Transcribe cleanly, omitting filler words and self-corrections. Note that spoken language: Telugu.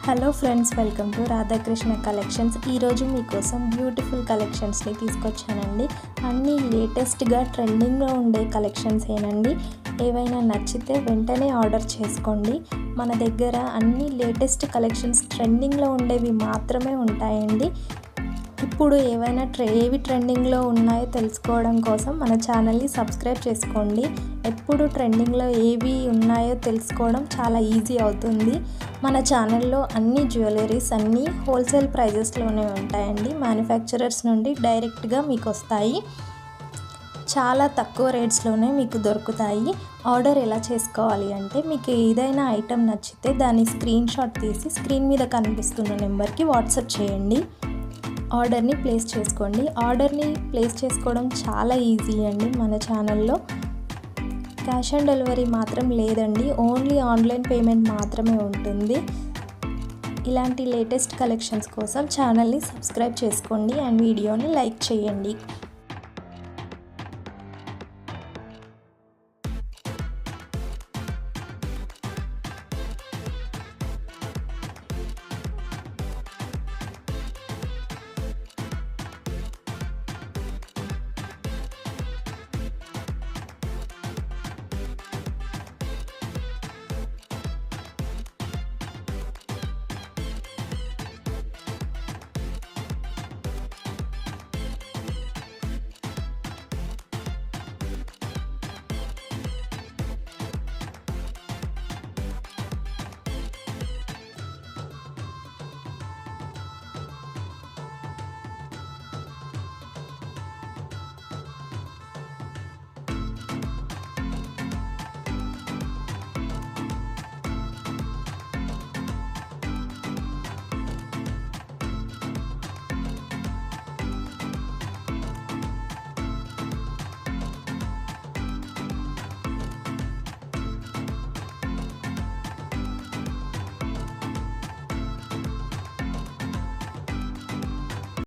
Hello friends, welcome to Radhakrishna collections. ఈరోజు మీకోసం బ్యూటిఫుల్ కలెక్షన్స్ని తీసుకొచ్చానండి. అన్నీ లేటెస్ట్గా ట్రెండింగ్లో ఉండే కలెక్షన్స్ ఏనండి. ఏవైనా నచ్చితే వెంటనే ఆర్డర్ చేసుకోండి. మన దగ్గర అన్ని లేటెస్ట్ కలెక్షన్స్ ట్రెండింగ్లో ఉండేవి మాత్రమే ఉంటాయండి. ఇప్పుడు ఏవైనా ఏవి ట్రెండింగ్లో ఉన్నాయో తెలుసుకోవడం కోసం మన ఛానల్ని సబ్స్క్రైబ్ చేసుకోండి. ఎప్పుడు ట్రెండింగ్లో ఏవి ఉన్నాయో తెలుసుకోవడం చాలా ఈజీ అవుతుంది. మన ఛానల్లో అన్ని జ్యువెలరీస్ అన్నీ హోల్సేల్ ప్రైజెస్లోనే ఉంటాయండి. మ్యానుఫ్యాక్చరర్స్ నుండి డైరెక్ట్గా మీకు వస్తాయి. చాలా తక్కువ రేట్స్లోనే మీకు దొరుకుతాయి. ఆర్డర్ ఎలా చేసుకోవాలి అంటే, మీకు ఏదైనా ఐటెం నచ్చితే దాన్ని స్క్రీన్ షాట్ తీసి స్క్రీన్ మీద కనిపిస్తున్న నెంబర్కి వాట్సాప్ చేయండి. ఆర్డర్ని ప్లేస్ చేసుకోండి. ఆర్డర్ని ప్లేస్ చేసుకోవడం చాలా ఈజీ అండి. మన ఛానల్లో క్యాష్ ఆన్ డెలివరీ మాత్రం లేదండి. ఓన్లీ ఆన్లైన్ పేమెంట్ మాత్రమే ఉంటుంది. ఇలాంటి లేటెస్ట్ కలెక్షన్స్ కోసం ఛానల్ని సబ్స్క్రైబ్ చేసుకోండి అండ్ వీడియోని లైక్ చేయండి.